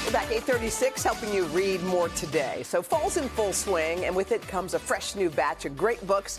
We're back 8:36, helping you read more today. So fall's in full swing, and with it comes a fresh new batch of great books.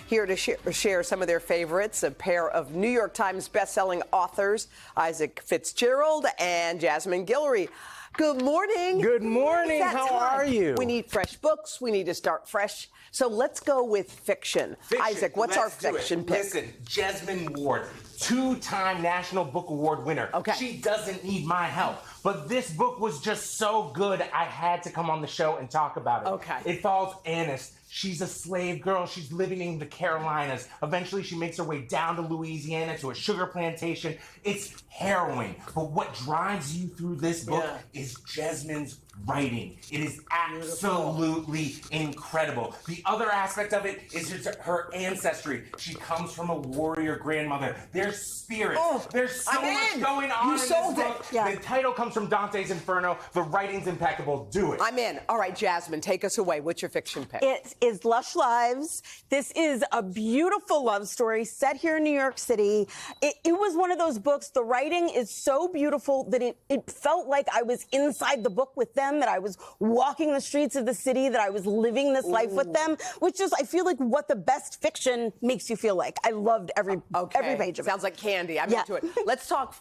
Here to share some of their favorites, a pair of New York Times bestselling authors, Isaac Fitzgerald and Jasmine Guillory. Good morning. Good morning. How are you? We need fresh books. We need to start fresh. So let's go with fiction. Isaac, what's our fiction pick? Listen, Jasmine Ward, two-time National Book Award winner. Okay. She doesn't need my help. But this book was just so good, I had to come on the show and talk about it. Okay. It follows Annis. She's a slave girl. She's living in the Carolinas. Eventually, she makes her way down to Louisiana to a sugar plantation. It's harrowing. But what drives you through this book is Jasmine's writing. It is absolutely incredible. The other aspect of it is her ancestry. She comes from a warrior grandmother. There's spirits. There's so much going on in this book. The title comes from Dante's Inferno. The writing's impeccable. Do it. I'm in. All right, Jasmine, take us away. What's your fiction pick? It is Lush Lives. This is a beautiful love story set here in New York City. It was one of those books. The writing is so beautiful that it felt like I was inside the book with them, that I was walking the streets of the city, that I was living this life with them, which is, I feel like, what the best fiction makes you feel like. I loved every page of it. Sounds like candy. I'm into it. Let's talk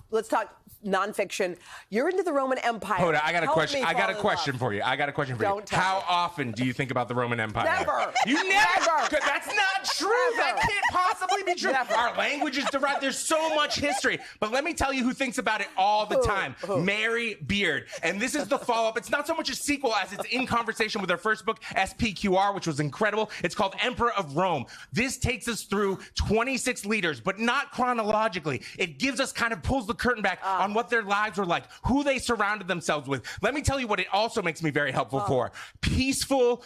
nonfiction. You're into the Roman Empire. Hold on, I got a question. I got a question for you. Don't tell How me. often do you think about the Roman Empire? Never. You never. That's not true. Never. That can't possibly be true. Never. Our language is derived. There's so much history. But let me tell you who thinks about it all the time. Mary Beard. And this is the follow-up. It's not so much a sequel as it's in conversation with her first book, SPQR, which was incredible. It's called Emperor of Rome. This takes us through 26 leaders, but not chronologically. It gives us pulls the curtain back on what their lives were like, who they surrounded themselves with. Let me tell you what it also makes me very helpful for. Peaceful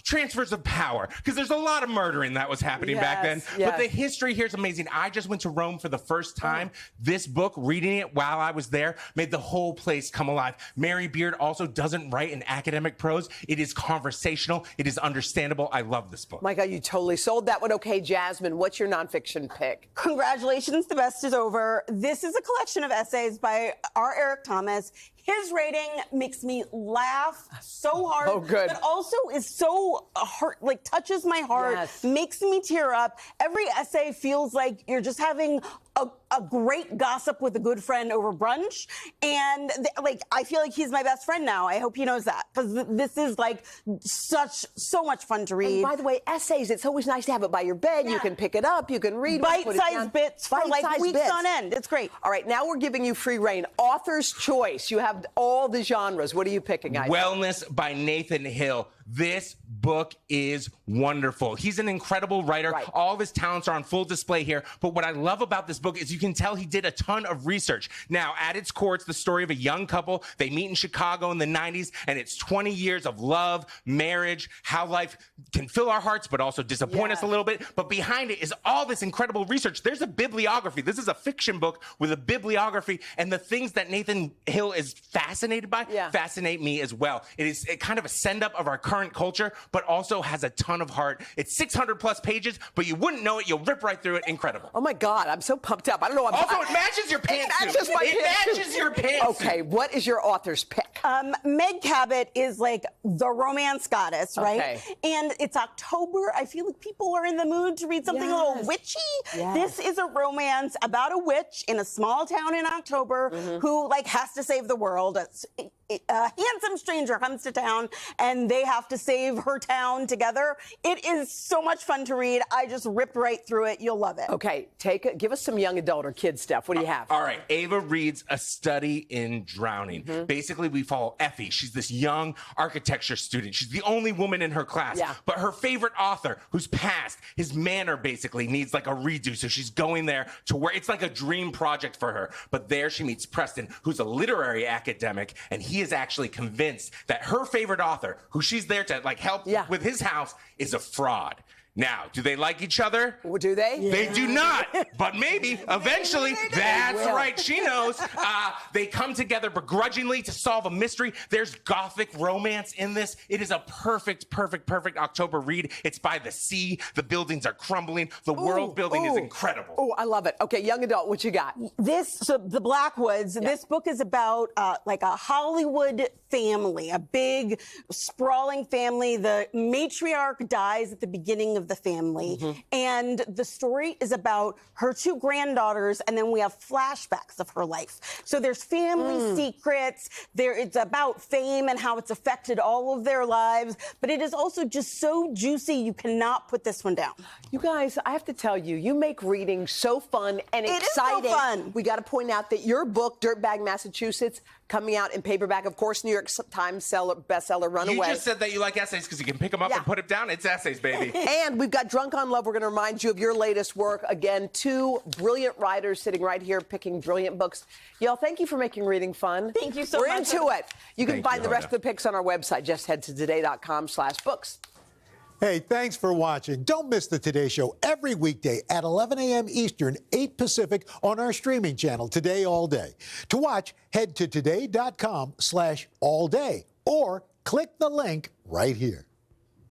transfers of power, because there's a lot of murdering that was happening back then. But the history here is amazing. I just went to Rome for the first time. This book, reading it while I was there, made the whole place come alive. Mary Beard also doesn't write in academic prose. It is conversational. It is understandable. I love this book. My God, you totally sold that one. Okay, Jasmine, what's your nonfiction pick? Congratulations, the best is over. This is a collection of essays by R. Eric Thomas. His writing makes me laugh so hard. Oh, good. But also is so touches my heart, makes me tear up. Every essay feels like you're just having a great gossip with a good friend over brunch. And I feel like he's my best friend now. I hope he knows that, because this is so much fun to read. And by the way, essays, it's always nice to have it by your bed. You can pick it up. You can read bite-sized bits for weeks on end. It's great. All right, now we're giving you free reign. Author's choice. You have all the genres. What are you picking, guys? Wellness by Nathan Hill. This book is wonderful. He's an incredible writer. All of his talents are on full display here. But what I love about this book is you can tell he did a ton of research. Now, at its core, it's the story of a young couple. They meet in Chicago in the 90s, and it's 20 years of love, marriage, how life can fill our hearts, but also disappoint us a little bit. But behind it is all this incredible research. There's a bibliography. This is a fiction book with a bibliography, and the things that Nathan Hill is fascinated by fascinate me as well. It is kind of a send-up of our current culture, but also has a ton of heart. It's 600 plus pages, but you wouldn't know it. You'll rip right through it. Incredible. Oh my God, I'm so pumped up. I don't know. It matches your pantsuit. It matches your pantsuit. Okay, what is your author's pick? Meg Cabot is like the romance goddess, right? Okay. And it's October. I feel like people are in the mood to read something a little witchy. This is a romance about a witch in a small town in October who has to save the world. A handsome stranger comes to town, and they have to save her town together. It is so much fun to read. I just ripped right through it. You'll love it. Okay, give us some young adult or kid stuff. What do you have? All right, Ava reads A Study in Drowning. Basically, we follow Effie. She's this young architecture student. She's the only woman in her class. But her favorite author, who's passed, his manor basically needs a redo. So she's going there to where it's like a dream project for her. But there she meets Preston, who's a literary academic, and he is actually convinced that her favorite author, who she's there to help with his house, is a fraud. Now, do they like each other? Well, do they? Yeah. They do not, but maybe eventually. That's will. right, she knows. They come together begrudgingly to solve a mystery. There's gothic romance in this. It is a perfect October read. It's by the sea. The buildings are crumbling. The world building is incredible. Oh, I love it. Okay, young adult, what you got? The Blackwoods, this book is about like a Hollywood family, a big, sprawling family. The matriarch dies at the beginning of the family. And the story is about her 2 granddaughters, and then we have flashbacks of her life. So there's family secrets. It's about fame and how it's affected all of their lives. But it is also just so juicy, you cannot put this one down. You guys, I have to tell you, you make reading so fun and It is exciting. so fun. We got to point out that your book, Dirtbag Massachusetts, coming out in paperback, of course, New York Times bestseller, Runaway. You just said that you like essays because you can pick them up and put them down. It's essays, baby. And we've got Drunk on Love. We're going to remind you of your latest work. Again, 2 brilliant writers sitting right here picking brilliant books. Y'all, thank you for making reading fun. Thank you so We're much. We're into it. You can Thank find you, the rest Hoda. of the picks on our website. Just head to today.com/books. Hey, thanks for watching. Don't miss the Today Show every weekday at 11 a.m. Eastern, 8 Pacific on our streaming channel, Today All Day. To watch, head to today.com/allday or click the link right here.